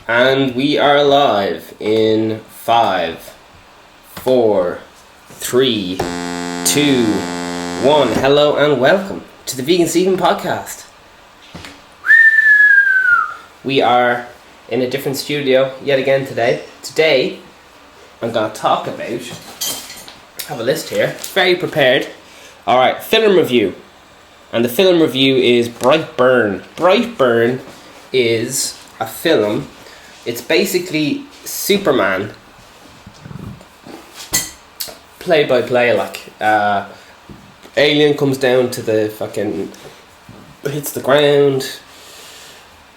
And we are live in 5, 4, 3, 2, 1. Hello and welcome to the vegansteven podcast. We are in a different studio yet again today. Today, I'm going to talk about, I have a list here, very prepared. Alright, film review. And the film review is Brightburn. Brightburn is a film. It's basically Superman play by play, like alien comes down to the fucking, hits the ground,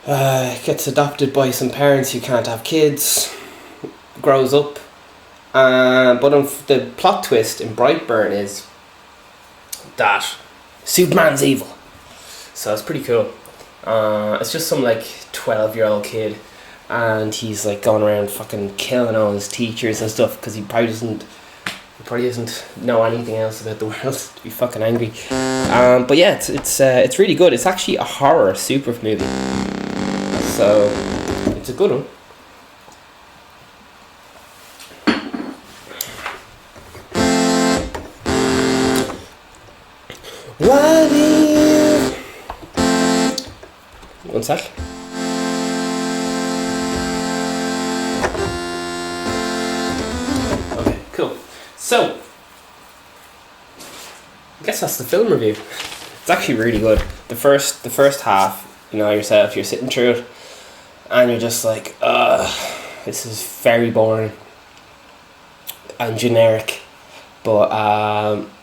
gets adopted by some parents who can't have kids, grows up, but the plot twist in Brightburn is that Superman's evil. So it's pretty cool. It's just some like 12-year-old kid, and he's like going around fucking killing all his teachers and stuff because he probably doesn't know anything else about the world to be fucking angry. But yeah, it's really good. It's actually a horror super movie, so it's a good one. One sec. Okay, cool. So, I guess that's the film review. It's actually really good. The first half, you know yourself, you're sitting through it, and you're just like, this is very boring and generic. But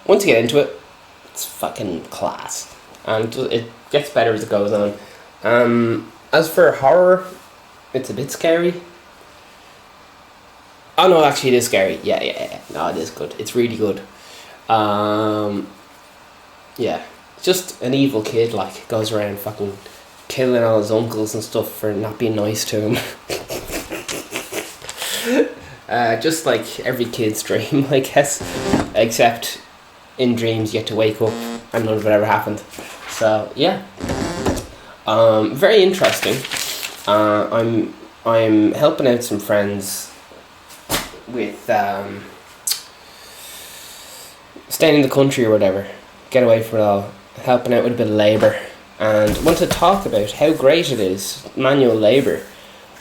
once you get into it, it's fucking class, and it gets better as it goes on. As for horror, it's a bit scary. Oh no, actually it is scary. Yeah. No, it is good. It's really good. Yeah, just an evil kid, like, goes around fucking killing all his uncles and stuff for not being nice to him. Just like every kid's dream, I guess, except in dreams you get to wake up and none of it ever happened. So yeah. Very interesting. I'm helping out some friends with staying in the country or whatever, get away from it all, helping out with a bit of labour, and want to talk about how great it is, manual labour.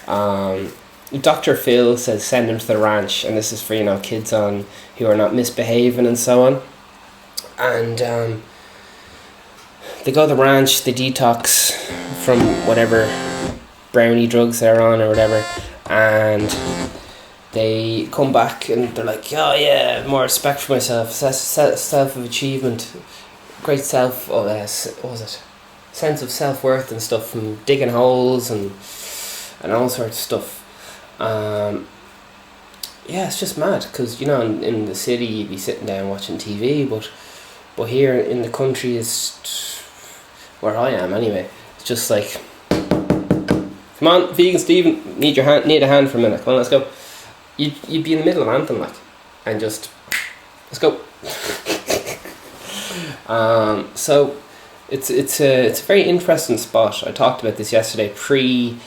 Dr. Phil says send them to the ranch, and this is for, you know, kids on who are not misbehaving and so on. And they go to the ranch, they detox from whatever brownie drugs they're on or whatever, and they come back and they're like, oh yeah, more respect for myself, self of achievement, great self, what was it, sense of self-worth and stuff from digging holes and all sorts of stuff. Yeah, it's just mad, because, you know, in the city you'd be sitting down watching TV, but here in the country is where I am anyway. It's just like, come on, vegansteven, need a hand for a minute. Come on, let's go. You'd be in the middle of anything, like, and just let's go. So it's a very interesting spot. I talked about this yesterday. Pre-famine.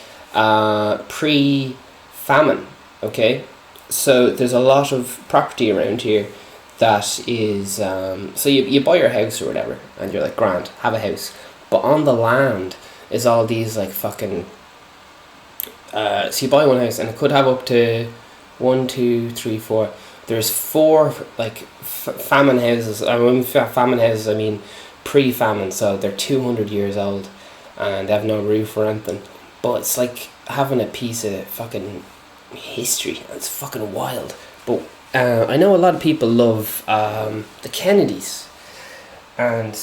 Okay, so there's a lot of property around here that is so you buy your house or whatever, and you're like, grand, have a house, but on the land is all these like fucking so you buy one house and it could have up to 1, 2, 3, 4. There's 4 like famine houses. I mean, famine houses, I mean pre-famine, so they're 200 years old and they have no roof or anything, but it's like having a piece of fucking history. It's fucking wild. But I know a lot of people love the Kennedys, and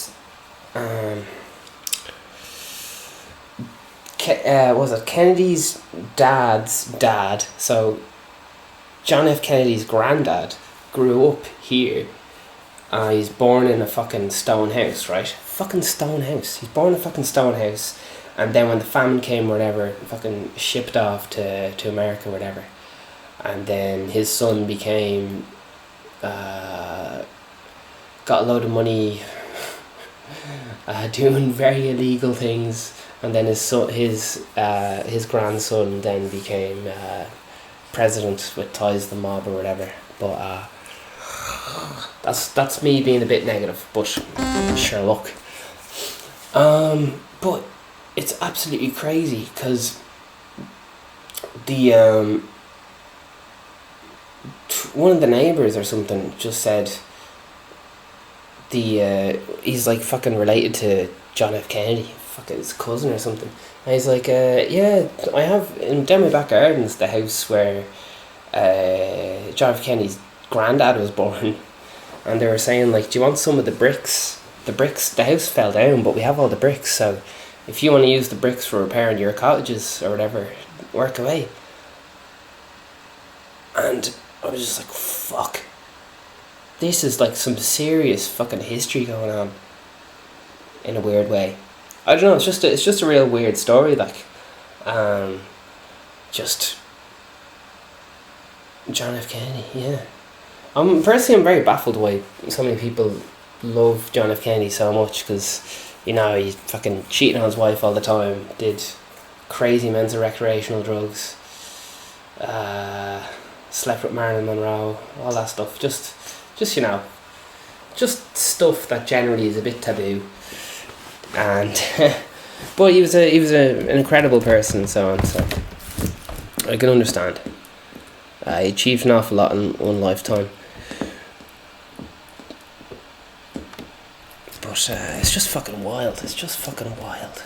was it Kennedy's dad's dad? So John F. Kennedy's granddad grew up here. He's born in a fucking stone house, right? Fucking stone house. He's born in a fucking stone house, and then when the famine came or whatever, fucking shipped off to America or whatever. And then his son became, got a load of money, doing very illegal things, and then his grandson then became president with ties to the mob or whatever. But that's me being a bit negative. But sure, look. But it's absolutely crazy because the one of the neighbours or something just said he's like fucking related to John F. Kennedy, fucking his cousin or something. And he's like, yeah, I have down my back gardens the house where John F. Kennedy's granddad was born, and they were saying like, do you want some of the bricks? The house fell down, but we have all the bricks, so if you want to use the bricks for repairing your cottages or whatever, work away. And I was just like, fuck. This is like some serious fucking history going on in a weird way. I don't know, it's just a real weird story, like just John F. Kennedy, yeah. Personally I'm very baffled why so many people love John F. Kennedy so much, because you know he fucking cheated on his wife all the time, did crazy amounts of recreational drugs, slept with Marilyn Monroe, all that stuff. Just you know, just stuff that generally is a bit taboo. And but he was an incredible person and so on. So I can understand. He achieved an awful lot in one lifetime. But it's just fucking wild. It's just fucking wild.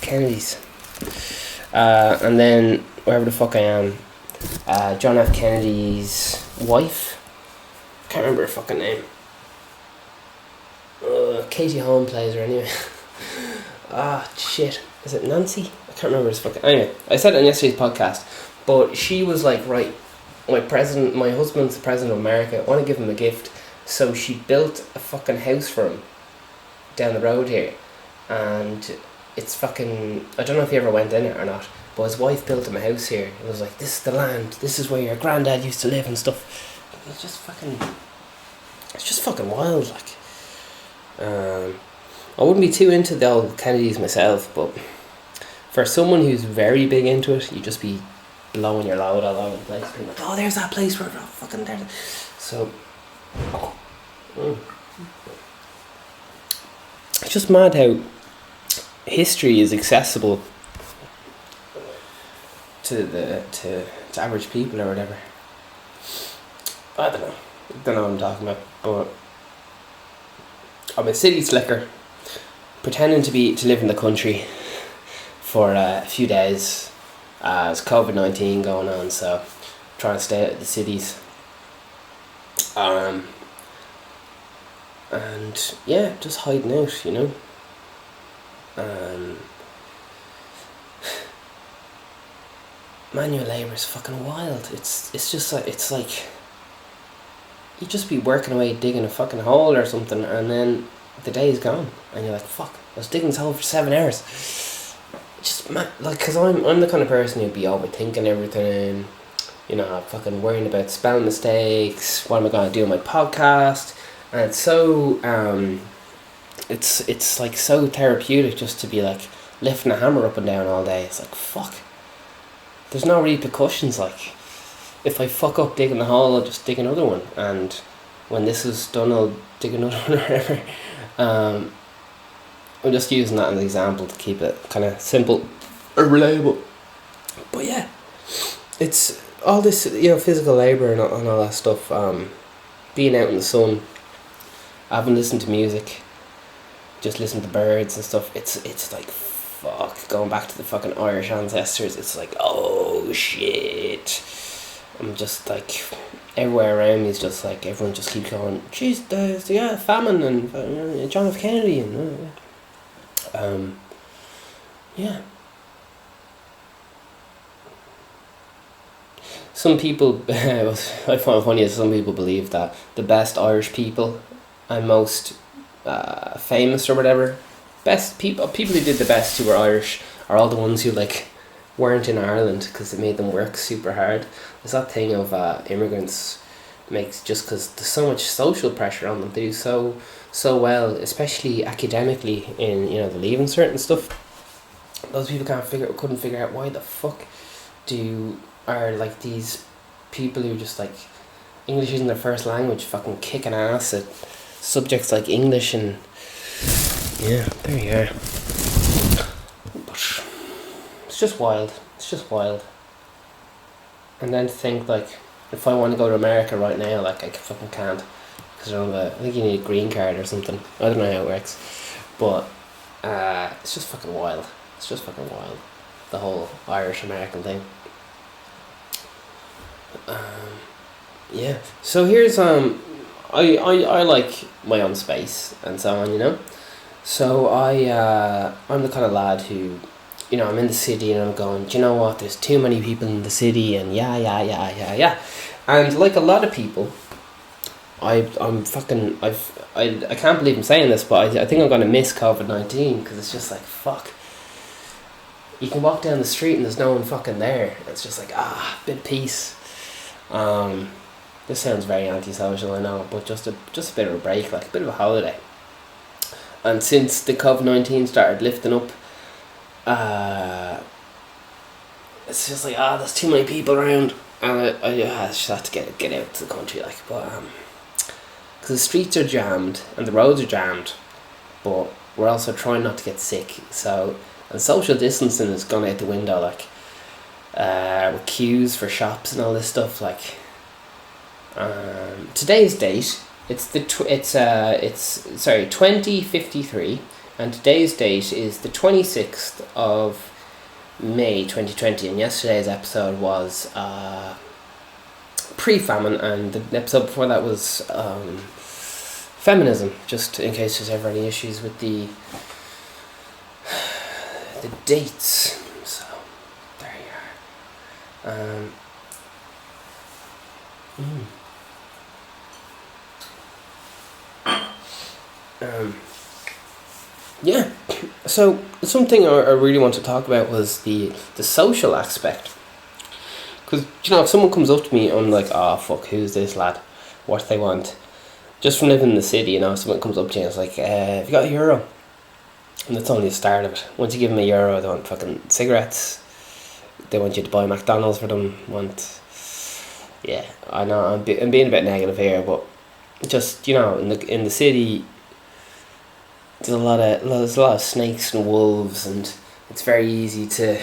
Kennedys. And then wherever the fuck I am, John F. Kennedy's wife, can't remember her fucking name. Katie Holmes plays her anyway. Shit. Is it Nancy? I can't remember his fucking... Anyway, I said it on yesterday's podcast, but she was like, right, my husband's the president of America, I want to give him a gift. So she built a fucking house for him down the road here, and it's fucking... I don't know if he ever went in it or not, but his wife built him a house here. It was like, this is the land, this is where your granddad used to live and stuff. It's just fucking wild, like. I wouldn't be too into the old Kennedys myself, but for someone who's very big into it, you just be blowing your load all over the place, being like, oh, there's that place where fucking there. So it's just mad how history is accessible to average people or whatever. I don't know what I'm talking about, but I'm a city slicker, pretending to live in the country for a few days. There's COVID-19 going on, so trying to stay out of the cities. And yeah, just hiding out, you know. Manual labour is fucking wild. It's just like, it's like you just be working away digging a fucking hole or something, and then the day is gone and you're like, fuck, I was digging this hole for 7 hours. Just like, because I'm the kind of person who'd be overthinking everything, you know, fucking worrying about spelling mistakes, what am I going to do on my podcast, and it's so it's like so therapeutic just to be like lifting a hammer up and down all day. It's like, fuck, there's no repercussions. Like, if I fuck up digging the hole, I'll just dig another one, and when this is done, I'll dig another one or whatever. I'm just using that as an example to keep it kind of simple or reliable. But yeah, it's all this, you know, physical labour and all that stuff. Being out in the sun, having listened to music, just listening to birds and stuff. It's like, fuck, going back to the fucking Irish ancestors. It's like, oh shit. I'm just like, everywhere around me is just like, everyone just keeps going, geez, there's famine and John F. Kennedy and yeah. Some people, I find it funny, is some people believe that the best Irish people and most famous or whatever, best people who did the best who were Irish are all the ones who like weren't in Ireland because it made them work super hard. There's that thing of immigrants makes, just because there's so much social pressure on them, they do so well, especially academically in, you know, the leaving cert and stuff. those people couldn't figure out why the fuck are like these people who just like English isn't their first language fucking kicking ass at subjects like English, and yeah, there you are. But it's just wild. And then to think, like, if I want to go to America right now, like, I fucking can't, because I think you need a green card or something. I don't know how it works, but it's just fucking wild. The whole Irish American thing. Yeah. So here's I like my own space and so on, you know. So I'm the kind of lad who, you know, I'm in the city and I'm going, do you know what? There's too many people in the city, and yeah. And like a lot of people, I can't believe I'm saying this, but I think I'm gonna miss COVID-19, because it's just like, fuck. You can walk down the street and there's no one fucking there. It's just like, bit of peace. This sounds very antisocial, I know, but just a bit of a break, like a bit of a holiday. And since the COVID-19 started lifting up, it's just like, there's too many people around, and I just have to get out to the country, like, but because the streets are jammed and the roads are jammed, but we're also trying not to get sick, so, and social distancing has gone out the window, like, with queues for shops and all this stuff, like, today's date, it's 2053, and today's date is the 26th of May 2020, and yesterday's episode was pre-famine, and the episode before that was feminism, just in case there's ever any issues with the dates. So there you are. Yeah, so something I really want to talk about was the social aspect. Because, you know, if someone comes up to me, I'm like, fuck, who's this lad? What do they want? Just from living in the city, you know, someone comes up to you and it's like, have you got €1? And that's only the start of it. Once you give them €1, they want fucking cigarettes. They want you to buy McDonald's for them. Yeah, I know, I'm being a bit negative here, but just, you know, in the city, there's a lot of snakes and wolves, and it's very easy to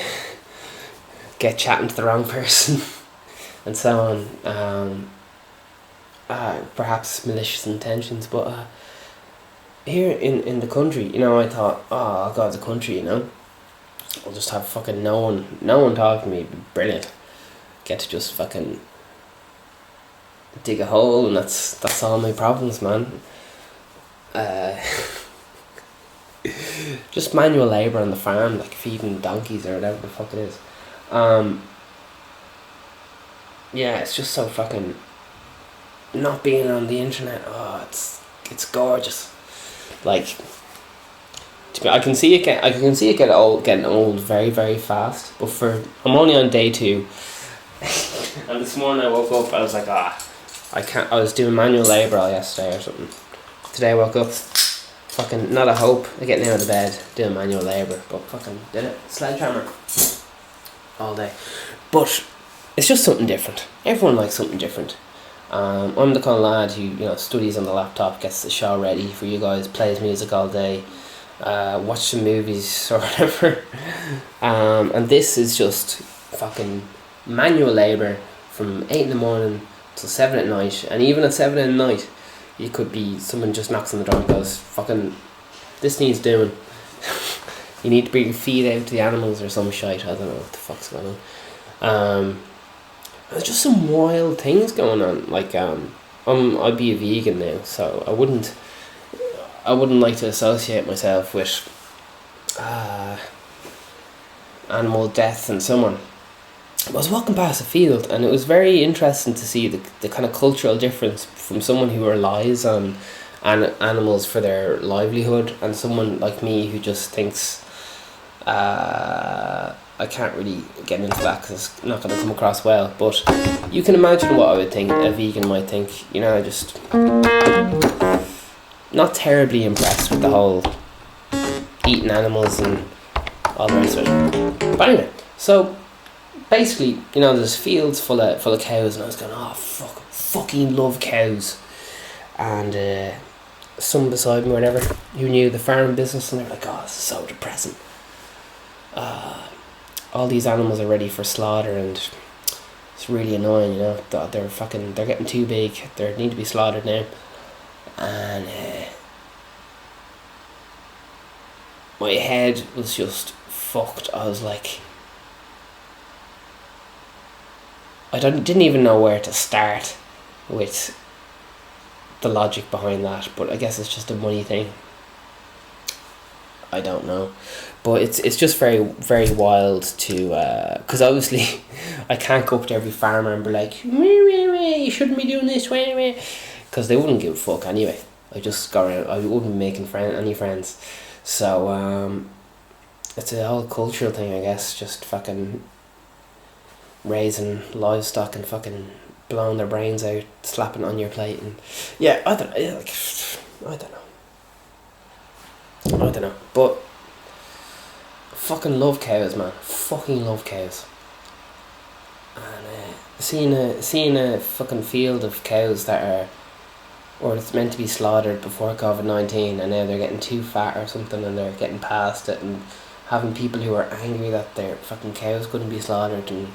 get chatting to the wrong person and so on. Perhaps malicious intentions, but here in the country, you know, I thought, I'll go to the country, you know, I'll just have fucking no one talking to me. It'd be brilliant. Get to just fucking dig a hole, and that's all my problems, man. Just manual labour on the farm, like feeding donkeys or whatever the fuck it is. Yeah, it's just so fucking not being on the internet. It's gorgeous. Like, I can see it getting old very, very fast. But I'm only on day 2, and this morning I woke up, I was like, I was doing manual labour all yesterday or something. Today I woke up, fucking not a hope of getting out of bed doing manual labour, but fucking did it. Sledgehammer all day. But it's just something different. Everyone likes something different. I'm the kind of lad who, you know, studies on the laptop, gets the show ready for you guys, plays music all day, watch some movies or whatever. And this is just fucking manual labour from 8 in the morning till 7 at night, and even at 7 at night you could be, someone just knocks on the door and goes, fucking, this needs doing. You need to bring your feed out to the animals or some shite. I don't know what the fuck's going on. There's just some wild things going on. Like, I'd be a vegan now, so I wouldn't like to associate myself with animal death and so on. I was walking past a field, and it was very interesting to see the kind of cultural difference from someone who relies on animals for their livelihood, and someone like me who just thinks, I can't really get into that because it's not going to come across well, but you can imagine what I would think a vegan might think. You know, just not terribly impressed with the whole eating animals and all the rest of it. But anyway, so basically, you know, there's fields full of cows, and I was going, oh fucking love cows. And someone beside me, or whatever, who knew the farming business, and they're like, oh, this is so depressing. All these animals are ready for slaughter, and it's really annoying, you know. They're getting too big. They need to be slaughtered now. And my head was just fucked. I was like, I didn't even know where to start with the logic behind that, but I guess it's just a money thing. I don't know, but it's just very, very wild to because obviously I can't go up to every farmer and be like, you shouldn't be doing this, because they wouldn't give a fuck anyway. I just got around, I wouldn't be making any friends. So it's a whole cultural thing, I guess, just fucking raising livestock and fucking blowing their brains out, slapping on your plate, and yeah, I don't know, but fucking love cows, man. Fucking love cows. And seeing a fucking field of cows that are, or it's meant to be slaughtered before COVID-19, and now they're getting too fat or something, and they're getting past it, and having people who are angry that their fucking cows couldn't be slaughtered. And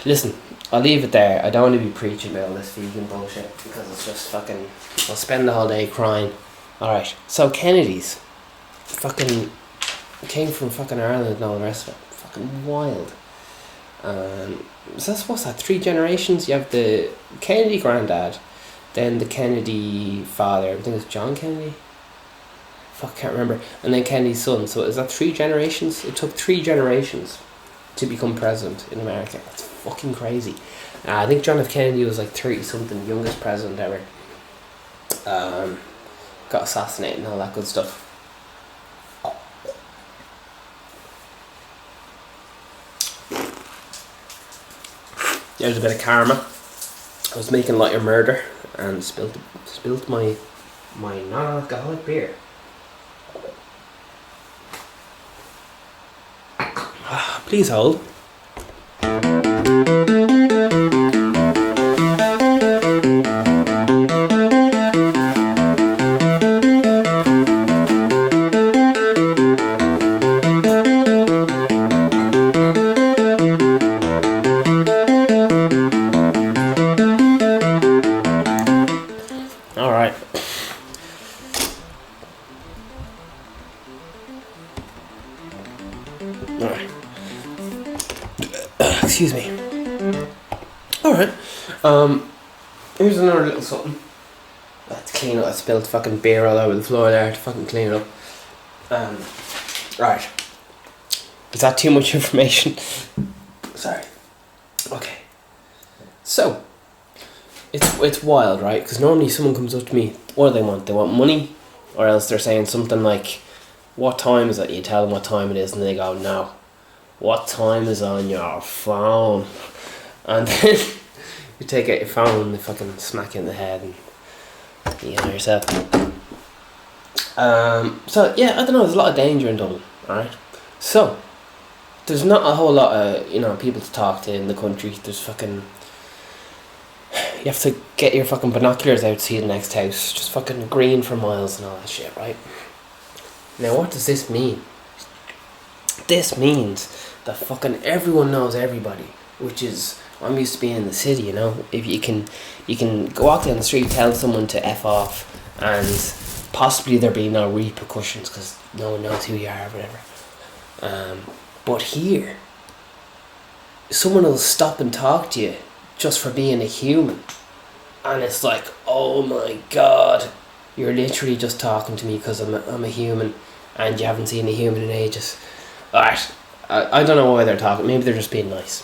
listen, I'll leave it there. I don't want to be preaching about all this vegan bullshit, because it's just fucking, I'll spend the whole day crying. Alright, so Kennedy's fucking came from fucking Ireland and all the rest of it. Fucking wild. So that's, what's that, 3 generations? You have the Kennedy granddad, then the Kennedy father, I think it was John Kennedy? Fuck, can't remember. And then Kennedy's son. So is that 3 generations? It took 3 generations to become president in America. That's fucking crazy. I think John F. Kennedy was like 30 something, youngest president ever. Got assassinated and all that good stuff. There's a bit of karma. I was making light of murder and spilt my non-alcoholic beer. Please hold. Excuse me. Alright. Here's another little something. Let's clean up. I spilled fucking beer all over the floor there to fucking clean it up. Right. Is that too much information? Sorry. Okay. So, it's wild, right? Because normally someone comes up to me, what do they want? They want money, or else they're saying something like, what time is it? You tell them what time it is, and they go, no. What time is on your phone? And then you take out your phone and they fucking smack you in the head and you know yourself. So yeah, I don't know, there's a lot of danger in Dublin, alright? So there's not a whole lot of, you know, people to talk to in the country. There's fucking, you have to get your fucking binoculars out to see the next house. Just fucking green for miles and all that shit, right? Now what does this mean? This means that fucking everyone knows everybody, which is, I'm used to being in the city, you know. If you can go out down the street, tell someone to F off, and possibly there be no repercussions because no one knows who you are or whatever. But here, someone will stop and talk to you just for being a human, and it's like, oh my god, you're literally just talking to me because I'm a human, and you haven't seen a human in ages. Alright, I don't know why they're talking. Maybe they're just being nice.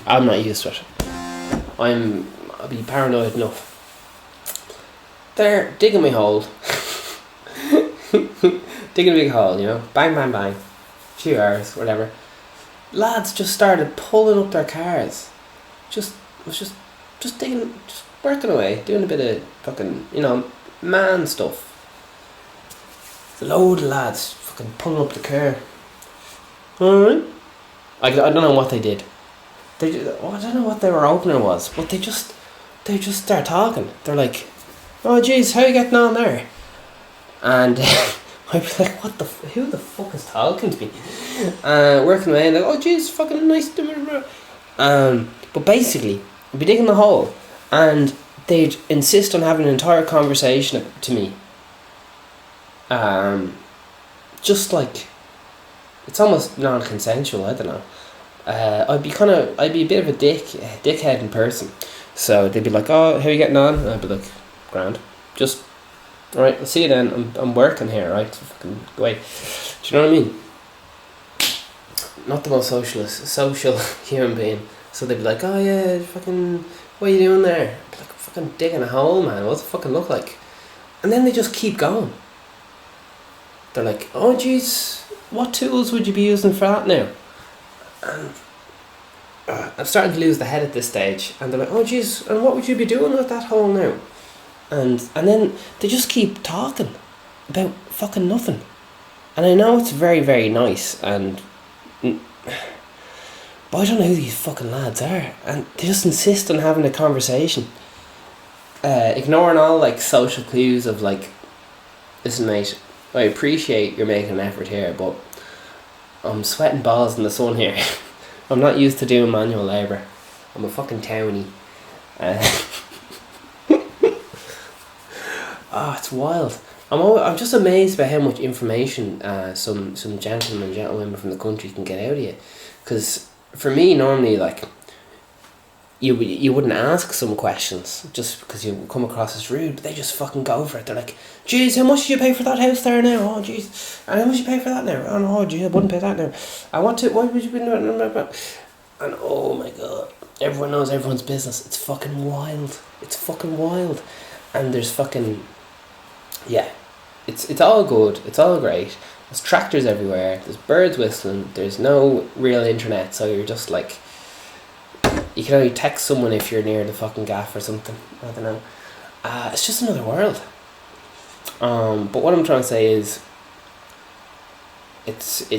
I'm not used to it. I'll be paranoid enough. They're digging my hole. Digging a big hole, you know. Bang, bang, bang. Few hours, whatever. Lads just started pulling up their cars. Just digging, just working away, doing a bit of fucking, you know, man stuff. A load of lads fucking pulling up the car. Alright. I don't know what they did. I don't know what their opener was, but they just start talking. They're like, "Oh jeez, how you getting on there?" And I'd be like, who the fuck is talking to me? Working away and like, "Oh jeez, fucking nice to meet you." But basically, I'd be digging the hole and they'd insist on having an entire conversation to me. Just like, it's almost non-consensual, I don't know. I'd be a bit of a dickhead in person. So they'd be like, "Oh, how are you getting on?" And I'd be like, "Grand. Just, alright, I'll see you then. I'm working here, right? So fucking go away." Do you know what I mean? Not the most social human being. So they'd be like, "Oh yeah, fucking, what are you doing there?" I'd be like, "Fucking digging a hole, man. What's it fucking look like?" And then they just keep going. They're like, "Oh jeez, what tools would you be using for that now?" And I'm starting to lose the head at this stage. And they're like, "Oh jeez, and what would you be doing with that hole now?" And then they just keep talking about fucking nothing. And I know it's very, very nice, and but I don't know who these fucking lads are, and they just insist on having a conversation, ignoring all like social clues of like, "Listen mate, I appreciate you're making an effort here, but I'm sweating balls in the sun here. I'm not used to doing manual labour. I'm a fucking townie." It's wild. I'm just amazed by how much information some gentlemen and gentlewomen from the country can get out of you. Because for me, normally, like, you wouldn't ask some questions just because you come across as rude, but they just fucking go for it. They're like, "Jeez, how much did you pay for that house there now? Oh jeez, and how much did you pay for that now? Oh no, gee, I wouldn't pay that now. Why would you be doing that?" And oh my god, everyone knows everyone's business. It's fucking wild. It's fucking wild. And there's fucking, yeah, it's all good. It's all great. There's tractors everywhere. There's birds whistling. There's no real internet, so you're just like, you can only text someone if you're near the fucking gaff or something. I don't know. It's just another world. But what I'm trying to say is, it's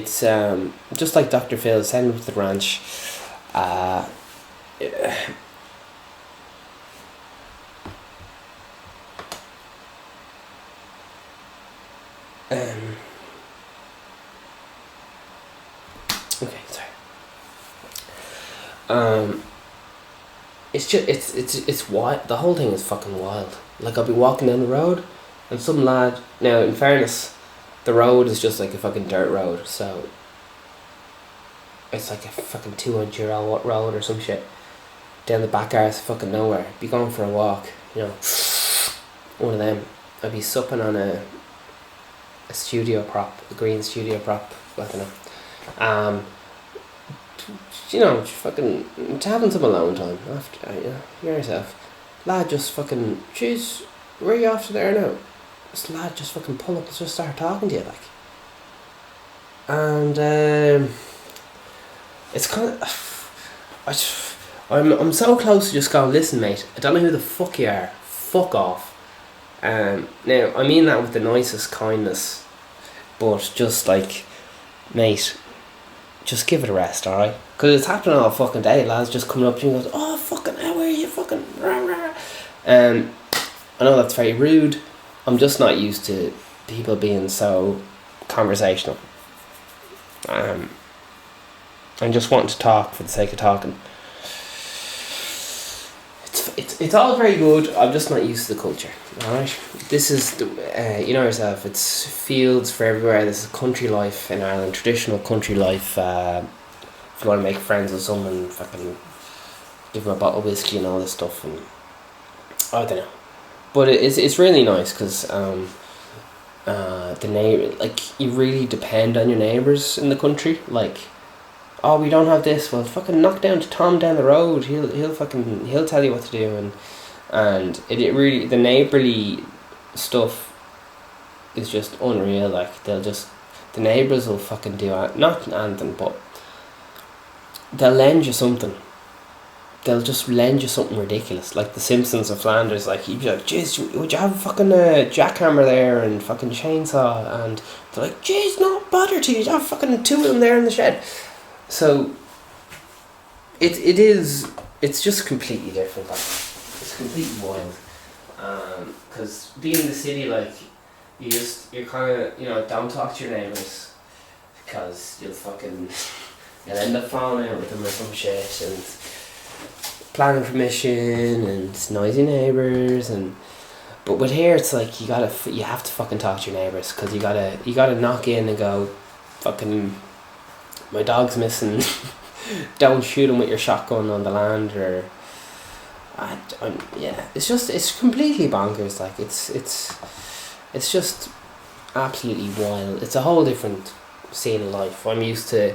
just like Dr. Phil, send him to the ranch. Okay, sorry. It's just it's wild. The whole thing is fucking wild. Like, I'll be walking down the road, and some lad. Now, in fairness, the road is just like a fucking dirt road, so it's like a fucking 200-year-old road or some shit down the back arse of fucking nowhere. Be going for a walk, you know. One of them. I'd be supping on a studio prop, a green studio prop. I don't know. You know, fucking having some alone time after, you know, yourself. Lad just fucking, "Jeez, where are you off to there now?" This lad just fucking pull up and just start talking to you, like. And it's kind of, I'm so close to just going, "Listen mate, I don't know who the fuck you are, fuck off." Now, I mean that with the nicest kindness, but just like, "Mate, just give it a rest, alright?" Because it's happening all fucking day. Lads just coming up to you and goes, "Oh fucking, how are you fucking rah, rah." I know that's very rude. I'm just not used to people being so conversational. I'm just wanting to talk for the sake of talking. It's all very good. I'm just not used to the culture. Alright, this is you know yourself. It's fields for everywhere. This is country life in Ireland, traditional country life. If you want to make friends with someone, fucking give them a bottle of whiskey and all this stuff, and I don't know. But it's really nice because the neighbor, like, you really depend on your neighbours in the country. Like, "Oh, we don't have this." Well, fucking knock down to Tom down the road. He'll tell you what to do, and it really, the neighbourly stuff is just unreal. Like, the neighbours will fucking do not anything, but they'll lend you something. they'll just lend you something ridiculous, like the Simpsons of Flanders. Like you'd be like, "Jeez, would you have a fucking jackhammer there and fucking chainsaw?" And they're like, "Jeez, no bother to you. Have fucking two of them there in the shed." So it's just completely different. Like, it's completely wild. Because being in the city, like you're kind of don't talk to your neighbours because you'll end up falling out with them or some shit, and planning permission and noisy neighbours. But with here it's like you have to fucking talk to your neighbours, because you gotta knock in and go, fucking, my dog's missing. Don't shoot him with your shotgun on the land, or it's completely bonkers. Like it's just absolutely wild. It's a whole different scene of life. I'm used to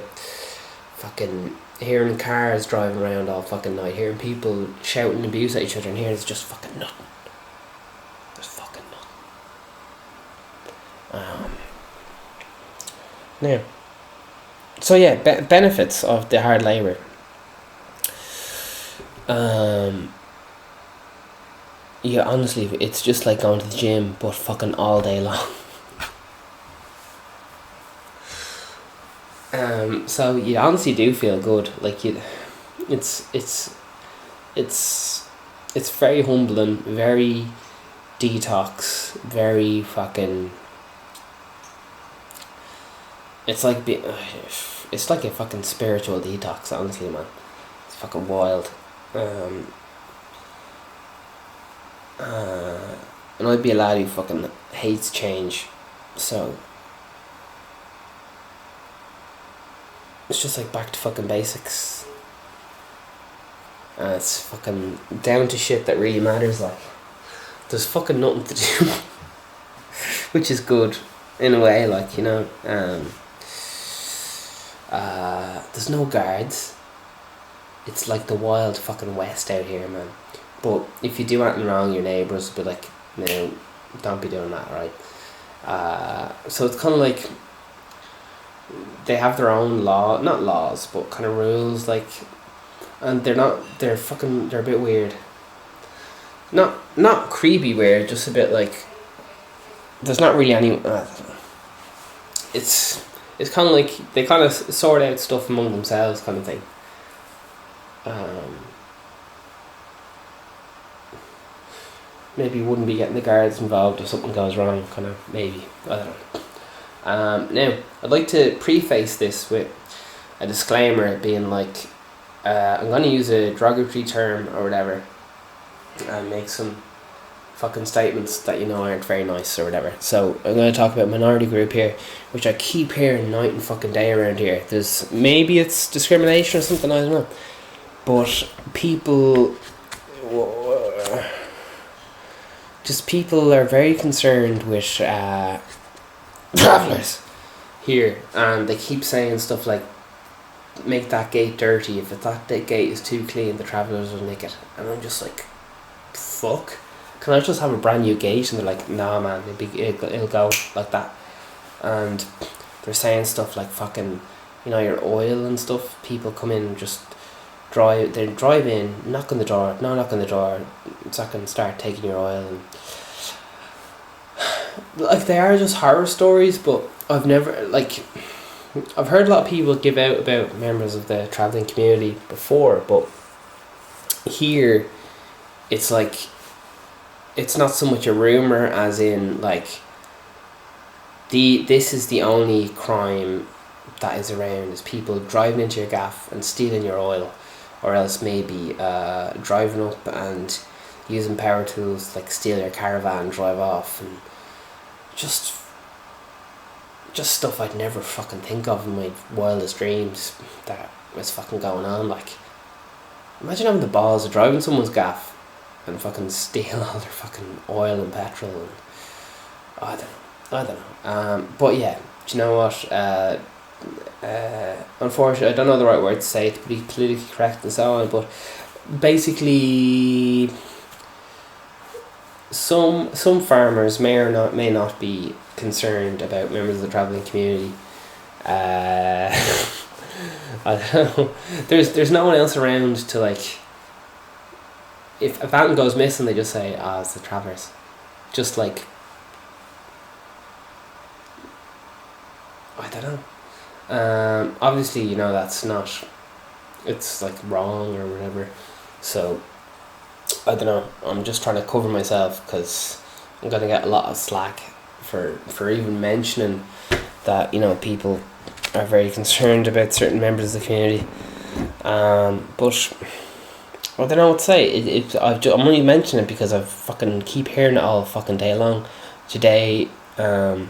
fucking hearing cars driving around all fucking night, hearing people shouting abuse at each other, and here it's just fucking nothing. There's fucking nothing. Now, so yeah, benefits of the hard labour. Yeah, honestly, it's just like going to the gym, but fucking all day long. So you honestly do feel good. Like it's very humbling, very detox, very fucking. It's like it's like a fucking spiritual detox. Honestly, man, it's fucking wild. And I'd be a lad who fucking hates change, so it's just like back to fucking basics. It's fucking down to shit that really matters. Like, there's fucking nothing to do, which is good in a way. Like, you know, there's no guards. It's like the wild fucking west out here, man. But if you do anything wrong, your neighbours will be like, "No, don't be doing that," right? So it's kind of like they have their own not laws, but kind of rules, like, and they're a bit weird. Not creepy weird, just a bit like, there's not really any. It's kind of like they kind of sort out stuff among themselves, kind of thing. Maybe you wouldn't be getting the guards involved if something goes wrong, kind of, maybe, I don't know. Now, I'd like to preface this with a disclaimer, being like, I'm going to use a derogatory term or whatever, and make some fucking statements that, you know, aren't very nice or whatever. So I'm going to talk about minority group here, which I keep hearing night and fucking day around here. Maybe it's discrimination or something, I don't know. But people are very concerned with travellers here, and they keep saying stuff like, make that gate dirty. If that gate is too clean, the travellers will nick it. And I'm just like, fuck, can I just have a brand new gate? And they're like, nah man, it'll go like that. And they're saying stuff like, fucking, you know, your oil and stuff, people come in and just drive in, knock on the door, start taking your oil. And like, they are just horror stories, but I've heard a lot of people give out about members of the travelling community before, but here it's like, it's not so much a rumour as in, like, this is the only crime that is around, is people driving into your gaff and stealing your oil, or else maybe driving up and using power tools, like steal your caravan, drive off, and just stuff I'd never fucking think of in my wildest dreams that was fucking going on. Like, imagine having the balls of driving someone's gaff and fucking steal all their fucking oil and petrol. And I don't know. But yeah, do you know what? Unfortunately, I don't know the right word to say it to be politically correct and so on, but basically, some farmers may not be concerned about members of the travelling community. I don't know. There's no one else around to, like, if a van goes missing, they just say, it's the travellers. Just like, I don't know. Obviously, you know, that's not, it's like wrong or whatever. So, I don't know. I'm just trying to cover myself because I'm going to get a lot of slack for even mentioning that, you know, people are very concerned about certain members of the community. But I don't know what to say. I'm only mentioning it because I fucking keep hearing it all fucking day long. Today, I don't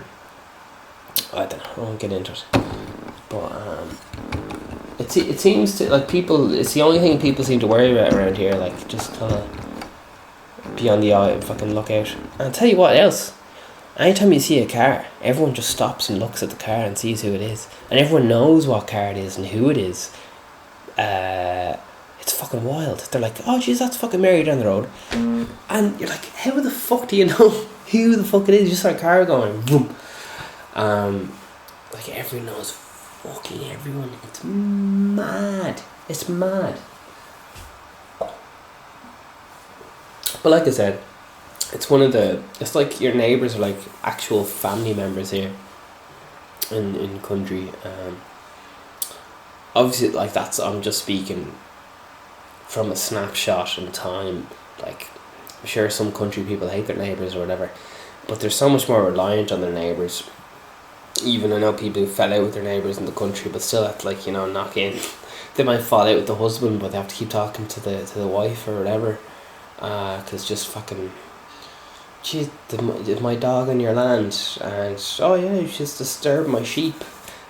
know. I won't get into it. But it seems to, like, people. It's the only thing people seem to worry about around here. Like, just kind of be on the eye and fucking look out. And I'll tell you what else. Anytime you see a car, everyone just stops and looks at the car and sees who it is, and everyone knows what car it is and who it is. It's fucking wild. They're like, oh jeez, that's fucking Mary down the road, and you're like, how the fuck do you know who the fuck it is? You just saw a car going boom. Like, everyone knows fucking everyone. It's mad. It's mad. But like I said, it's one of the, it's like your neighbours are like actual family members here in country. Obviously, like, that's, I'm just speaking from a snapshot in time. Like, I'm sure some country people hate their neighbours or whatever, but they're so much more reliant on their neighbours. Even I know people who fell out with their neighbours in the country, but still have to, like, you know, knock in. They might fall out with the husband, but they have to keep talking to the wife or whatever, because just fucking, geez, did my dog on your land, and oh yeah, you just disturbed my sheep.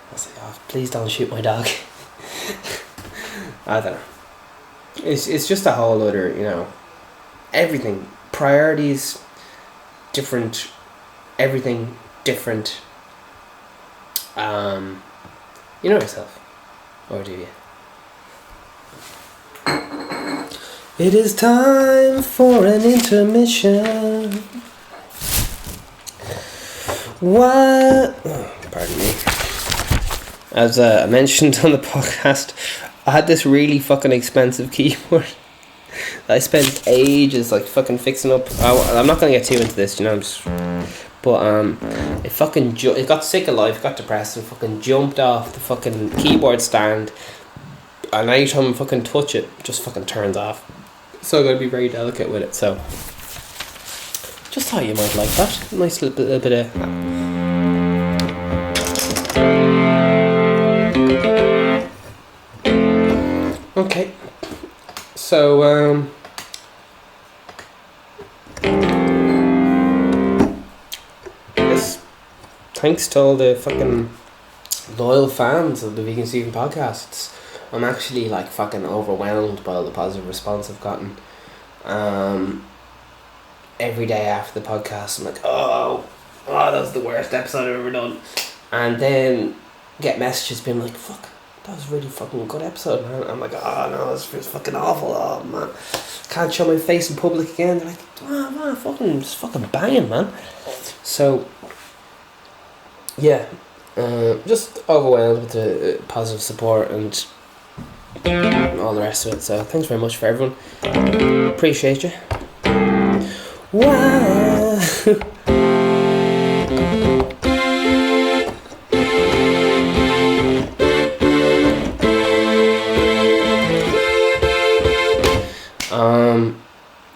I was like, oh, please don't shoot my dog. I don't know. It's just a whole other, you know, everything, priorities, different, everything different. You know yourself, or do you? It is time for an intermission. What? Oh, pardon me. As I mentioned on the podcast, I had this really fucking expensive keyboard that I spent ages like fucking fixing up. I'm not gonna get too into this, you know. But it fucking it got sick of life, got depressed, and fucking jumped off the fucking keyboard stand. And anytime I fucking touch it, it just fucking turns off. So I gotta be very delicate with it. So just thought you might like that. Nice little bit of. Okay. So yes, thanks to all the fucking loyal fans of the Vegan Steven podcasts. I'm actually like fucking overwhelmed by all the positive response I've gotten. Every day after the podcast, I'm like, oh, that was the worst episode I've ever done. And then get messages being like, fuck, that was a really fucking good episode, man. I'm like, oh no, it's fucking awful. Oh man, can't show my face in public again. They're like, oh man, it's fucking banging, man. So yeah, just overwhelmed with the positive support and all the rest of it. So thanks very much for everyone. Appreciate you. Wow.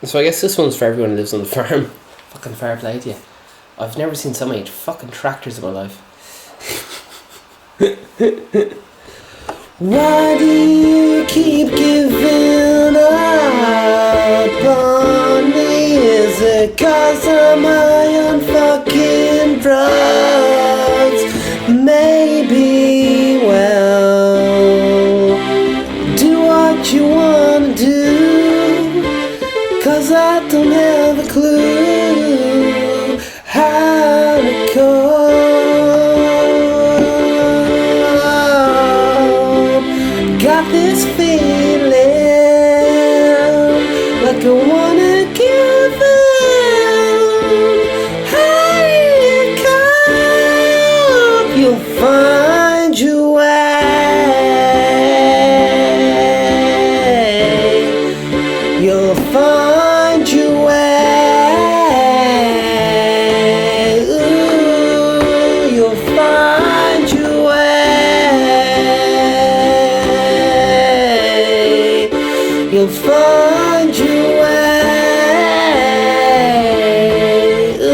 So I guess this one's for everyone who lives on the farm. Fucking fair play to you. I've never seen so many fucking tractors in my life. Why do you keep giving up on me? Is it 'cause of my unfucking drugs? Maybe, well, do what you wanna do, 'cause I don't have a clue how to cope. Got this feeling like I wanna give in. How do you cope? You'll find your way. You'll find you'll find your way. Ooh.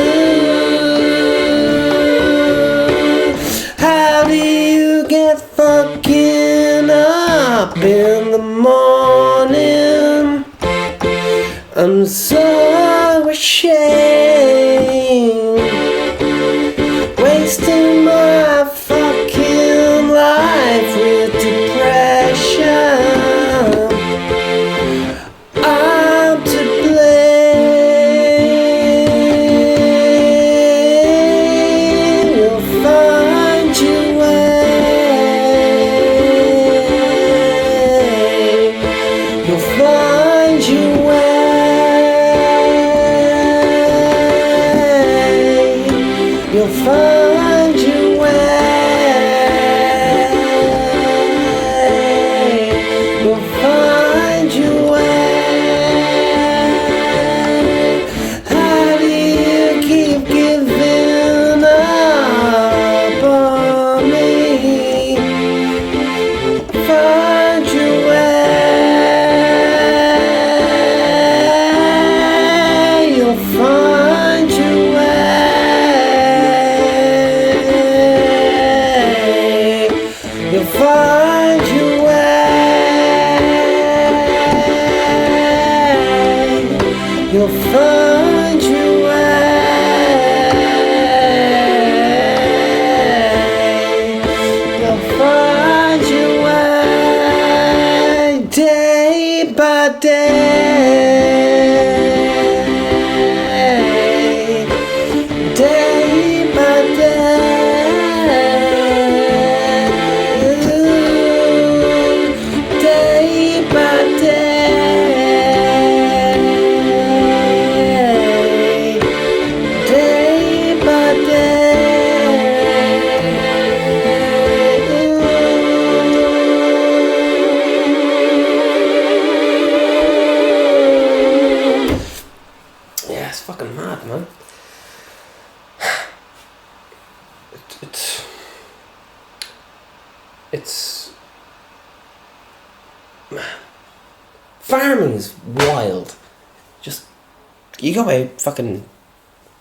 How do you get fucking up in the morning? I'm so ashamed, wasting my fucking life with depression. I'm to blame. You'll find your way. You'll find your way. You'll find your way. You'll find your way. How do you keep giving up on me? Find your way. You'll find your way. You'll find your way. You'll find your way. You'll find your way. Day by day. Day by day. Day by day. Day by day. Yeah, it's fucking mad, man. It's farming is wild. Just you go out, fucking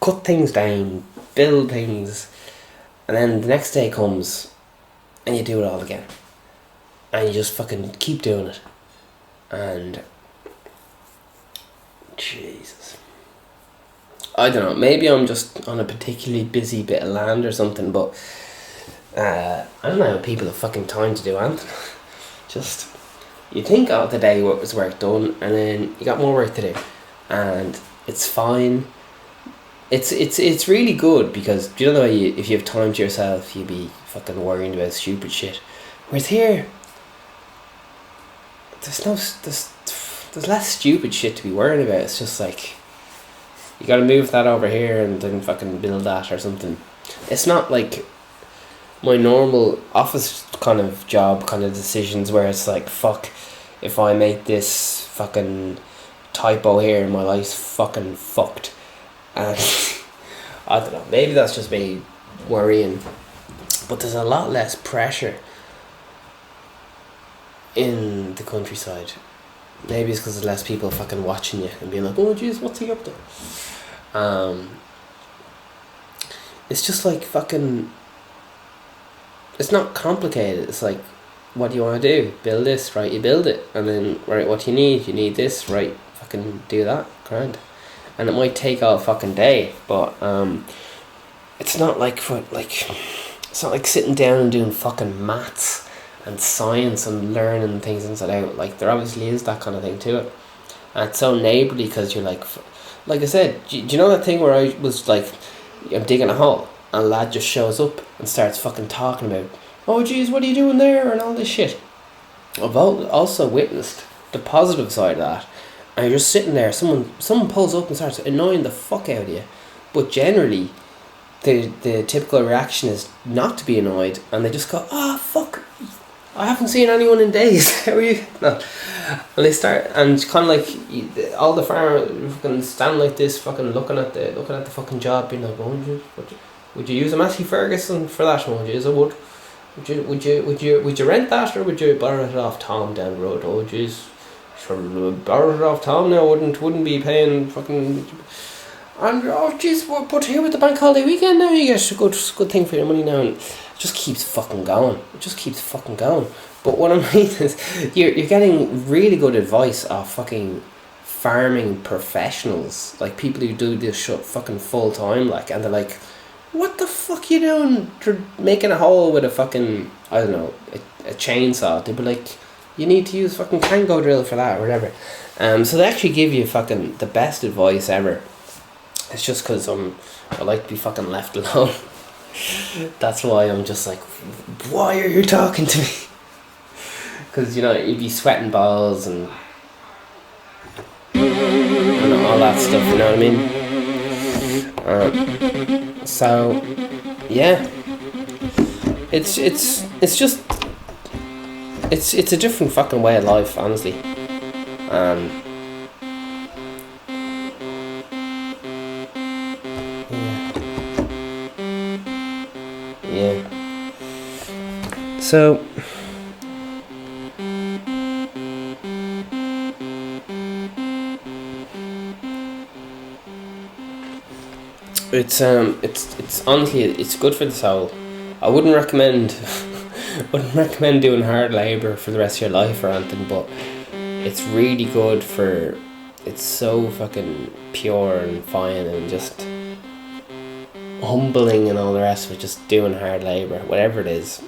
cut things down, build things, and then the next day comes and you do it all again. And you just fucking keep doing it. And Jesus. I don't know, maybe I'm just on a particularly busy bit of land or something, but I don't know how people have fucking time to do anything. Just, you think, oh, today was work done, and then you got more work to do, and it's fine. It's really good, because do you know the way if you have time to yourself, you'd be fucking worrying about stupid shit. Whereas here, there's less stupid shit to be worrying about. It's just like, you gotta move that over here and then fucking build that or something. It's not like my normal office kind of job kind of decisions where it's like, fuck, if I make this fucking typo here, my life's fucking fucked. And I don't know, maybe that's just me worrying, but there's a lot less pressure in the countryside. Maybe it's because there's less people fucking watching you and being like, oh jeez, what's he up to? It's just like fucking, it's not complicated. It's like, what do you want to do? Build this, right? You build it, and then right, what do you need? You need this, right? Fucking do that, grand. And it might take all fucking day, but it's not like it's not like sitting down and doing fucking maths and science and learning things inside out. Like, there obviously is that kind of thing to it, and it's so neighbourly because you're like I said, do you know that thing where I was like, I'm digging a hole and a lad just shows up and starts fucking talking about, oh geez, what are you doing there, and all this shit. I've also witnessed the positive side of that, and you're just sitting there, someone pulls up and starts annoying the fuck out of you, but generally the typical reaction is not to be annoyed, and they just go, oh fuck, I haven't seen anyone in days, how are you? No. And they start, and kind of like all the farmers fucking stand like this, fucking looking at the fucking job, being like, oh, would you use a Massey Ferguson for that one? Jeez, I would you rent that, or would you borrow it off Tom down the road? Oh jeez, sure, borrowed it off Tom now, wouldn't be paying fucking. And oh jeez, but here with the bank holiday weekend now, you get a good thing for your money now, and it just keeps fucking going. It just keeps fucking going. But what I mean is, you're getting really good advice off fucking farming professionals, like people who do this shit fucking full time, like, and they're like, what the fuck you doing? You're making a hole with a fucking, I don't know, a chainsaw. They'd be like, you need to use fucking Kango drill for that or whatever. So they actually give you fucking the best advice ever. It's just because I like to be fucking left alone. That's why I'm just like, why are you talking to me? Because, you know, you'd be sweating balls and all that stuff, you know what I mean? So, yeah. It's a different fucking way of life, honestly. Yeah. So it's honestly, it's good for the soul. I wouldn't recommend doing hard labour for the rest of your life or anything, but it's really good for, it's so fucking pure and fine and just humbling and all the rest of it, just doing hard labour, whatever it is.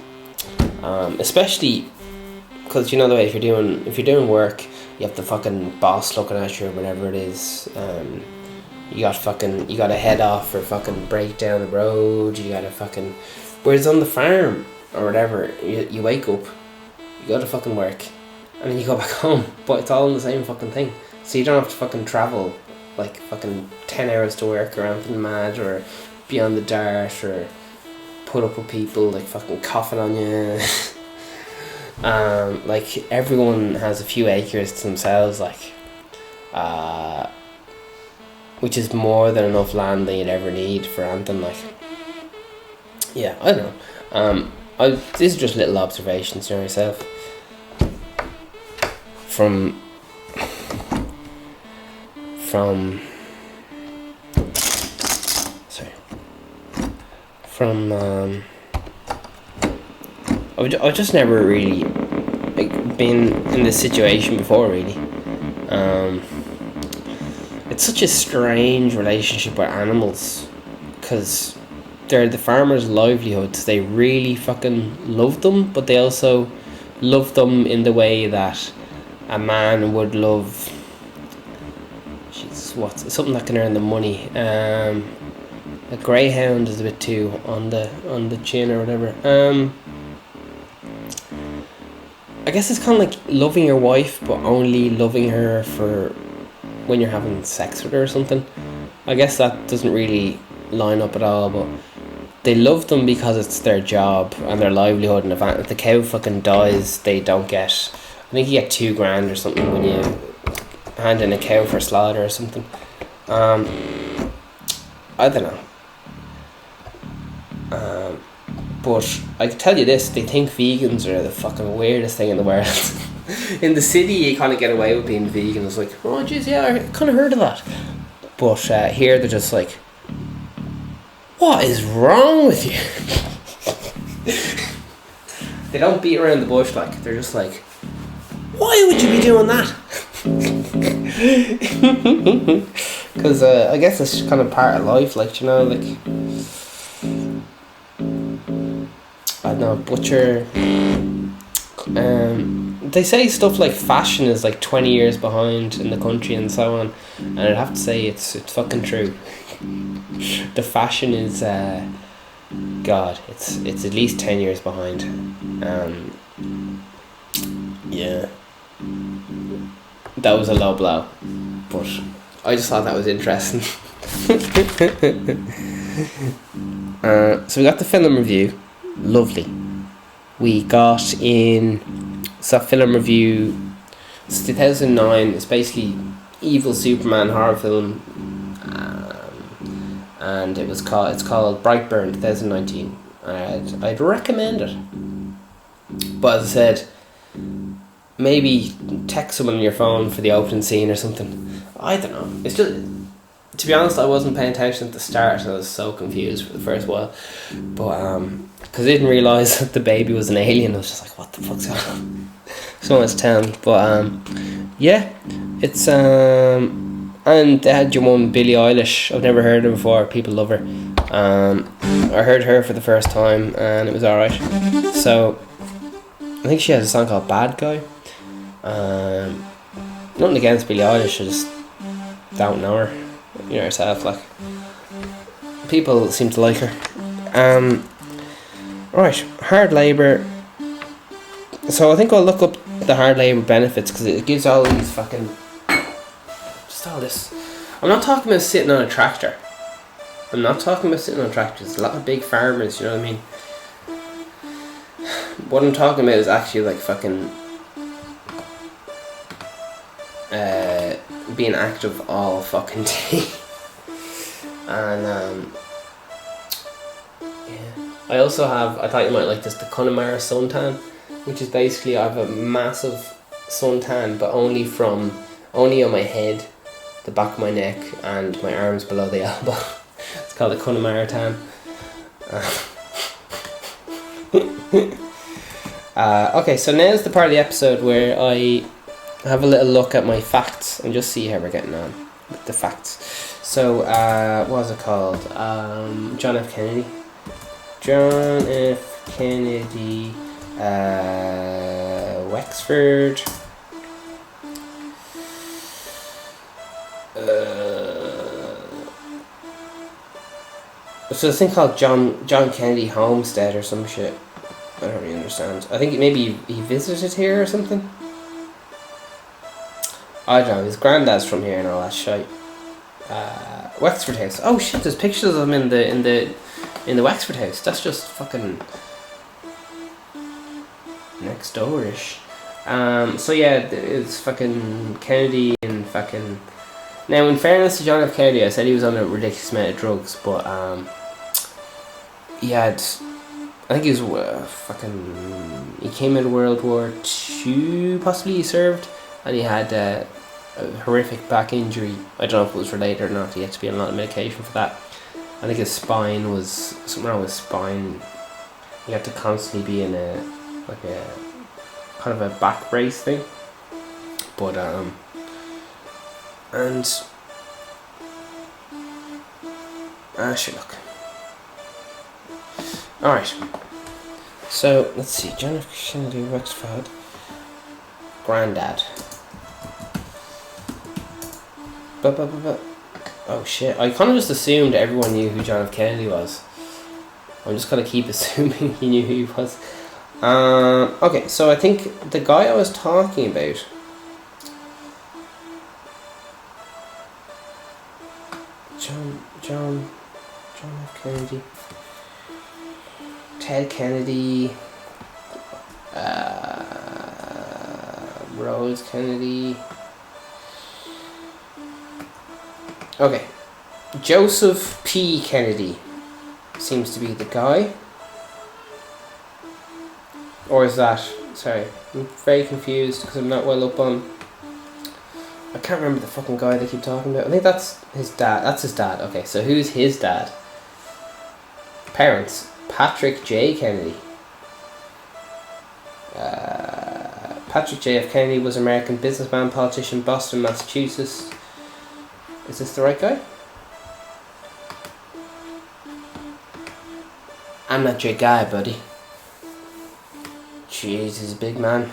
Especially because, you know, the way if you're doing work, you have the fucking boss looking at you or whatever it is. You gotta head off for fucking break down the road. You gotta fucking, whereas on the farm or whatever, you wake up, you go to fucking work, and then you go back home, but it's all in the same fucking thing. So you don't have to fucking travel like fucking 10 hours to work or anything mad, or be on the dart, or put up with people like fucking coughing on you. Like everyone has a few acres to themselves, like which is more than enough land they'd ever need for anything, like. Yeah, I don't know. These are just little observations, you know, yourself. From I've just never really like been in this situation before, really. It's such a strange relationship with animals, because they're the farmers' livelihoods. They really fucking love them, but they also love them in the way that a man would love, something that can earn the money. A greyhound is a bit too on the chin or whatever. I guess it's kind of like loving your wife, but only loving her for when you're having sex with her or something. I guess that doesn't really line up at all, but they love them because it's their job and their livelihood, and if the cow fucking dies, they don't get, I think you get $2,000 or something when you hand in a cow for slaughter or something. I don't know. But I can tell you this, they think vegans are the fucking weirdest thing in the world. In the city, you kind of get away with being vegan. It's like, oh jeez, yeah, I kind of heard of that. But here they're just like, what is wrong with you? They don't beat around the bush, like, they're just like, why would you be doing that? Because I guess it's kind of part of life, like, you know, like, I don't know, butcher. They say stuff like fashion is like 20 years behind in the country and so on, and I'd have to say it's fucking true. The fashion is God, it's at least 10 years behind. Yeah, that was a low blow, but I just thought that was interesting. So we got the film review. Lovely. We got in film review. It's 2009. It's basically evil Superman horror film, and it's called Brightburn 2019. I'd recommend it, but as I said, maybe text someone on your phone for the opening scene or something. I don't know. It's just, to be honest, I wasn't paying attention at the start, and I was so confused for the first while. But because I didn't realise that the baby was an alien, I was just like, what the fuck's going on? So much telling. But yeah, it's and they had your mum Billie Eilish. I've never heard her before. People love her. I heard her for the first time, and it was alright. So I think she has a song called Bad Guy. Nothing against Billie Eilish, I just don't know her. You know yourself, like, people seem to like her. Right, hard labour. So I think I'll look up the hard labour benefits, because it gives all these fucking, just all this. I'm not talking about sitting on a tractor. There's a lot of big farmers, you know what I mean? What I'm talking about is actually like fucking being active all fucking day. And yeah. I also have, I thought you might like this, the Connemara suntan, which is basically I have a massive suntan, but only on my head, the back of my neck, and my arms below the elbow. It's called the Connemara tan. Okay, so now's the part of the episode where I have a little look at my facts and just see how we're getting on with the facts. So, what was it called? John F. Kennedy. John F. Kennedy, Wexford. So this thing called John Kennedy Homestead or some shit. I don't really understand. I think maybe he visited here or something. I don't know. His granddad's from here and all that shit. Wexford House. Oh shit! There's pictures of him in the Wexford House. That's just fucking next door-ish. So yeah, it's fucking Kennedy and fucking. Now, in fairness to John F. Kennedy, I said he was on a ridiculous amount of drugs, but he had. I think he was fucking. He came out of World War II, possibly he served, and he had a horrific back injury. I don't know if it was related or not. He had to be on a lot of medication for that. I think his spine was something wrong with his spine. He had to constantly be in a kind of a back brace thing. But shit, look. Alright. So let's see. John F. Kennedy, Wexford. Granddad. Oh shit, I kind of just assumed everyone knew who John F. Kennedy was. I'm just gonna keep assuming he knew who he was. Okay, so I think the guy I was talking about, John F. Kennedy, Ted Kennedy, Rose Kennedy. Okay, Joseph P. Kennedy seems to be the guy. Or is that... Sorry, I'm very confused because I'm not well up on... I can't remember the fucking guy they keep talking about. I think that's his dad. That's his dad. Okay, so who's his dad? Parents. Patrick J. Kennedy. Patrick J. F. Kennedy was an American businessman, politician, Boston, Massachusetts. Is this the right guy? I'm not your guy, buddy. Jeez, he's a big man.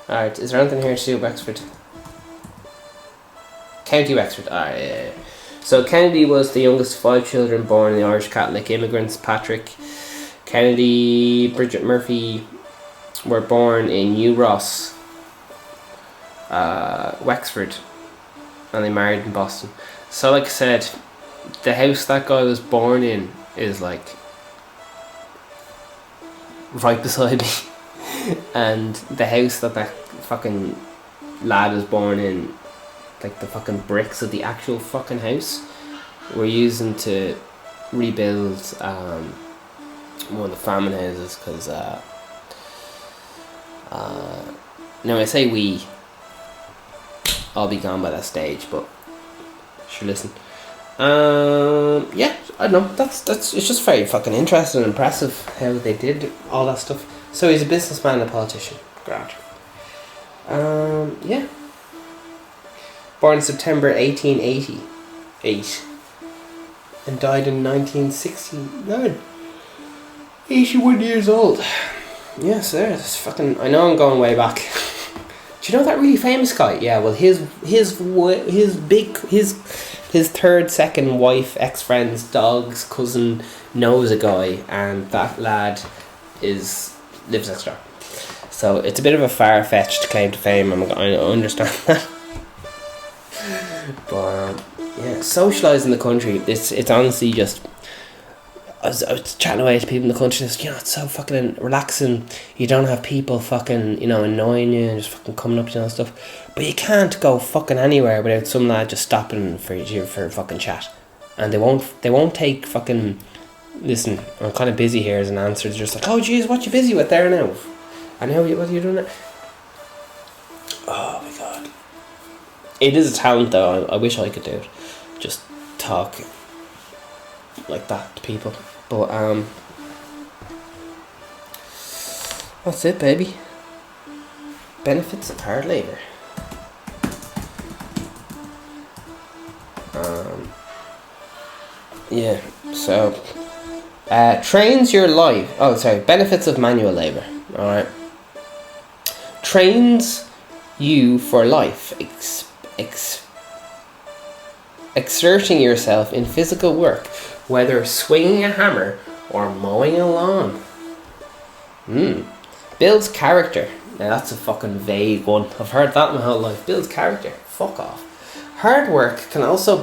Alright, is there anything here to do with Wexford? County Wexford. Alright, yeah. So Kennedy was the youngest of 5 children born in the Irish Catholic immigrants. Patrick Kennedy, Bridget Murphy were born in New Ross, Wexford, and they married in Boston. So like I said, the house that guy was born in is like right beside me, and the house that fucking lad was born in, like the fucking bricks of the actual fucking house, were using to rebuild one of the famine houses, because Now I say we, I'll be gone by that stage, but sure, listen. Yeah, I don't know. That's it's just very fucking interesting and impressive how they did all that stuff. So he's a businessman and a politician. Grand. Yeah. Born in September 1888 and died in 1969. 81 years old. Yes, there's fucking. I know I'm going way back. Do you know that really famous guy? Yeah. Well, his third, second wife, ex-friend's dog's cousin knows a guy, and that lad lives next door. So it's a bit of a far-fetched claim to fame. I understand that. But yeah, socialise in the country. It's honestly just. I was chatting away to people in the country. It's so fucking relaxing. You don't have people fucking annoying you and just fucking coming up to you and stuff. But you can't go fucking anywhere without some lad just stopping for you for a fucking chat. And they won't take fucking. Listen, I'm kind of busy here as an answer. They're just like, oh jeez, what you busy with there now? And what are you doing there? Oh my god. It is a talent though. I wish I could do it. Just talk like that to people. But that's it, baby. Benefits of hard labour. Yeah, so trains your life. Oh, sorry. Benefits of manual labour. All right. Trains you for life. Exerting yourself in physical work, whether swinging a hammer or mowing a lawn. Builds character. Now that's a fucking vague one. I've heard that my whole life. Builds character. Fuck off. Hard work can also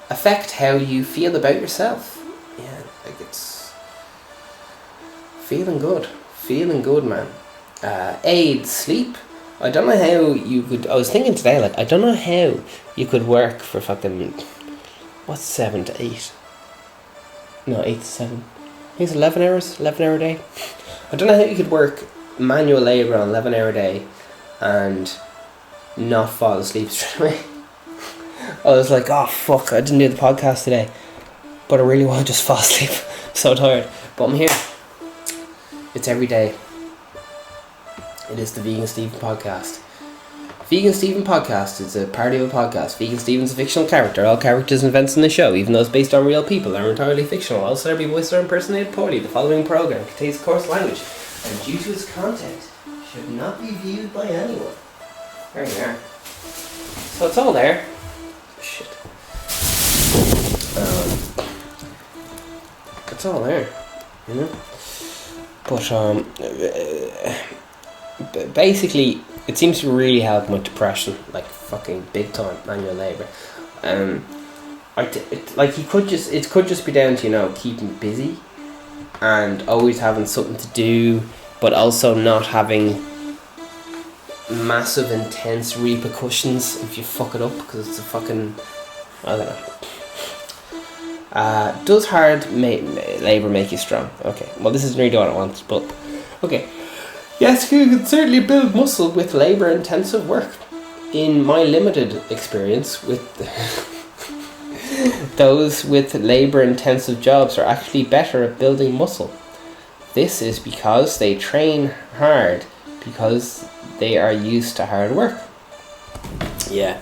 affect how you feel about yourself. Yeah, like it's feeling good. Feeling good, man. Aids sleep. I don't know how you could. I was thinking today, like, I don't know how you could work for fucking. What's 7 to 8? No, 8 to 7. I think it's 11 hours, 11-hour day. I don't know how you could work manual labour on 11-hour day and not fall asleep straight away. I was like, oh fuck, I didn't do the podcast today, but I really want to just fall asleep. I'm so tired, but I'm here. It's every day. It is the Vegan Steven podcast. Vegan Steven podcast is a parody of a podcast. Vegan Steven's a fictional character. All characters and events in the show, even though it's based on real people, are entirely fictional. All celebrity voices are impersonated poorly. The following program contains coarse language, and due to its content, should not be viewed by anyone. There you are. So it's all there. Shit. It's all there, you know. But basically, it seems to really help my depression, like fucking big time. Manual labour. It could just be down to keeping busy, and always having something to do, but also not having massive intense repercussions if you fuck it up, because it's a fucking, I don't know. Does hard labour make you strong? Okay, well this isn't really what I want, but okay. Yes, you can certainly build muscle with labour intensive work. In my limited experience with those with labour intensive jobs are actually better at building muscle. This is because they train hard, because they are used to hard work. Yeah,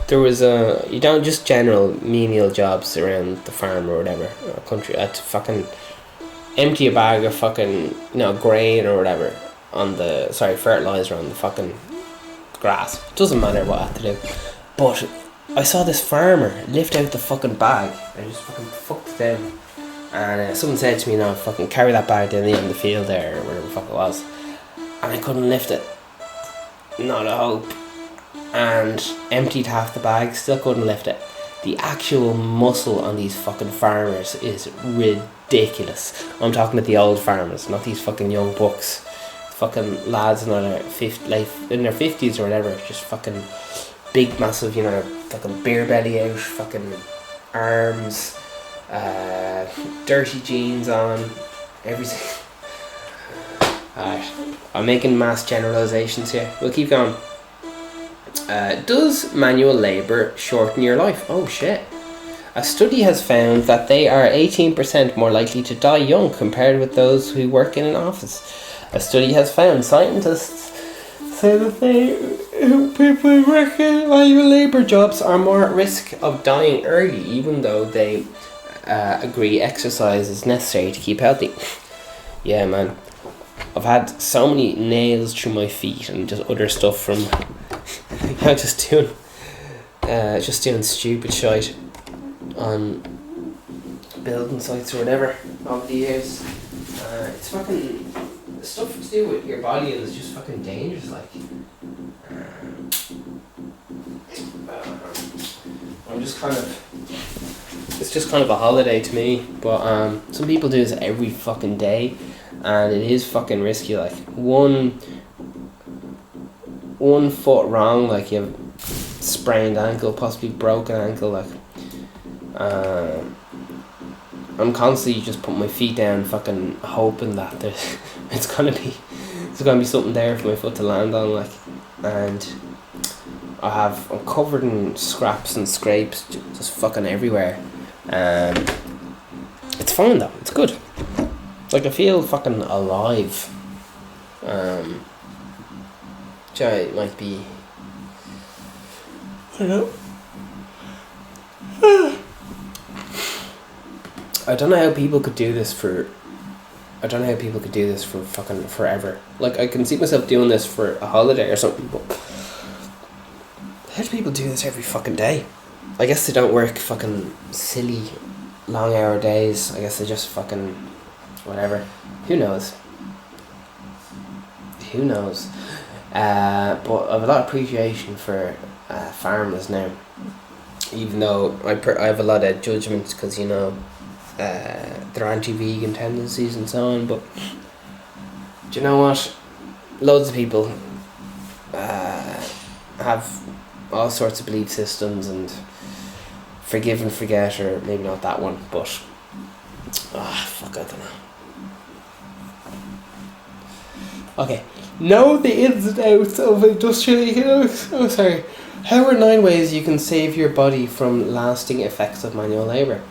there was just general menial jobs around the farm or whatever, or country. I had to fucking empty a bag of fucking grain or whatever fertilizer on the fucking grass. It doesn't matter what I had to do. But I saw this farmer lift out the fucking bag and just fucking fucked it down. And someone said to me, no, fucking carry that bag down the end of the field there, or whatever the fuck it was. And I couldn't lift it. Not a hope. And emptied half the bag, still couldn't lift it. The actual muscle on these fucking farmers is ridiculous. I'm talking about the old farmers, not these fucking young bucks. Fucking lads in their 50s or whatever, just fucking big, massive, fucking beer belly out, fucking arms, dirty jeans on, everything. Alright. I'm making mass generalizations here. We'll keep going. Does manual labour shorten your life? Oh shit. A study has found that they are 18% more likely to die young compared with those who work in an office. A study has found scientists say that people who work in manual labour jobs are more at risk of dying early, even though they agree exercise is necessary to keep healthy. Yeah, man. I've had so many nails through my feet and just other stuff from just doing stupid shite on building sites or whatever over the years. It's fucking stuff to do with your body and it's just fucking dangerous. Like, I'm just kind of. It's just kind of a holiday to me, but some people do this every fucking day, and it is fucking risky. Like one foot wrong, like you have sprained ankle, possibly broken ankle. Like I'm constantly just putting my feet down, fucking hoping that there's it's gonna be something there for my foot to land on. Like, and I'm covered in scraps and scrapes, just fucking everywhere. It's fine though. It's good. Like I feel fucking alive. Which I might be. I don't know. I don't know how people could do this for. I don't know how people could do this for fucking forever. Like I can see myself doing this for a holiday or something, but how do people do this every fucking day? I guess they don't work fucking silly long hour days. I guess they just fucking whatever. Who knows? But I have a lot of appreciation for farmers now, even though I have a lot of judgments because they're anti-vegan tendencies and so on. But do you know what? Loads of people have all sorts of belief systems and forgive and forget, or maybe not that one, but fuck, I don't know. Okay, know the ins and outs of industrial economics. Oh, sorry. How are 9 ways you can save your body from lasting effects of manual labour?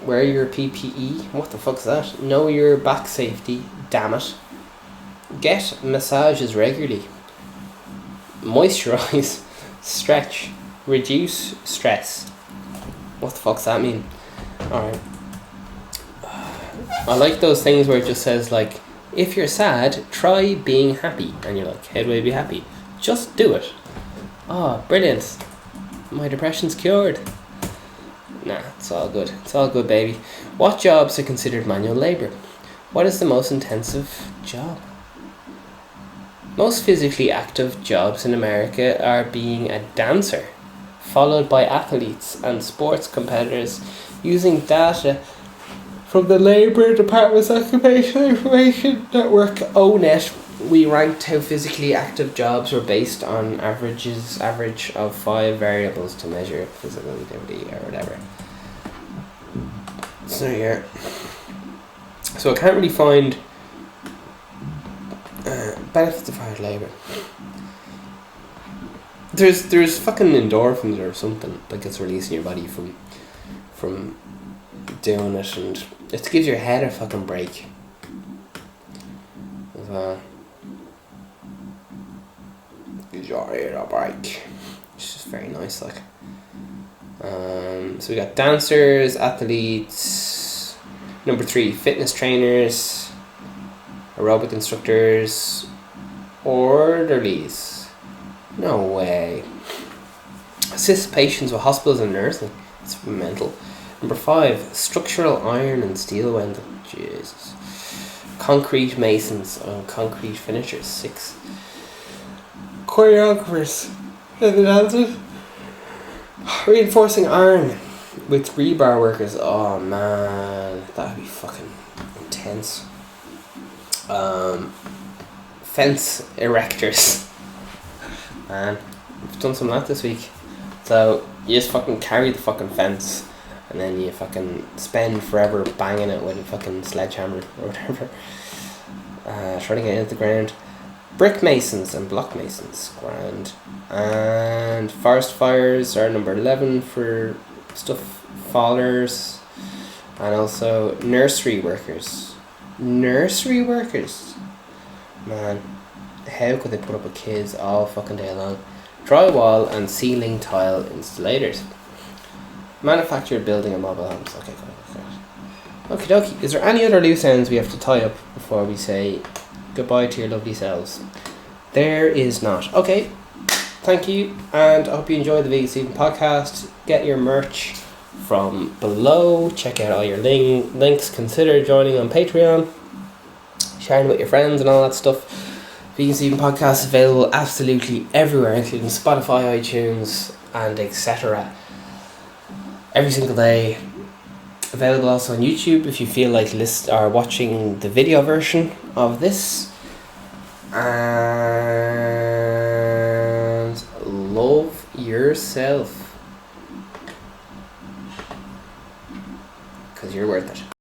Wear your PPE. What the fuck's that? Know your back safety. Damn it. Get massages regularly. Moisturise. Stretch. Reduce stress. What the fuck's that mean? Alright. I like those things where it just says like, if you're sad, try being happy. And you're like, how do I be happy? Just do it. Oh, brilliant. My depression's cured. Nah, it's all good. It's all good, baby. What jobs are considered manual labour? What is the most intensive job? Most physically active jobs in America are being a dancer, followed by athletes and sports competitors. Using data from the Labour Department's Occupational Information Network, ONET, we ranked how physically active jobs were based on average of 5 variables to measure physical activity or whatever. So yeah. So I can't really find benefits of hard labour. There's fucking endorphins or something that gets released in your body from doing it, and it gives your head a fucking break as well. Gives your head a break. It's just very nice, like. So we got dancers, athletes. Number 3, fitness trainers, aerobic instructors, orderlies. No way. Assist patients with hospitals and nursing. It's mental. Number 5, structural iron and steel welding. Jesus. Concrete masons and concrete finishers. 6. Choreographers. And the dancers. Reinforcing iron with rebar workers. Oh man, that would be fucking intense. Fence erectors. Man, we've done some of that this week. So you just fucking carry the fucking fence, and then you fucking spend forever banging it with a fucking sledgehammer or whatever. Trying to get into the ground. Brick masons and block masons, grand. And forest fires are number 11 for stuff fallers. And also nursery workers. Nursery workers? Man, how could they put up with kids all fucking day long? Drywall and ceiling tile installators. Manufactured building and mobile homes. Okay, cool. Okie dokie. Is there any other loose ends we have to tie up before we say goodbye to your lovely selves? There is not. Okay. Thank you, and I hope you enjoyed the Vegan Steven podcast. Get your merch from below. Check out all your links. Consider joining on Patreon. Sharing with your friends and all that stuff. Vegan Steven podcast is available absolutely everywhere, including Spotify, iTunes, and etc. Every single day. Available also on YouTube if you feel like watching the video version of this. And love yourself, because you're worth it.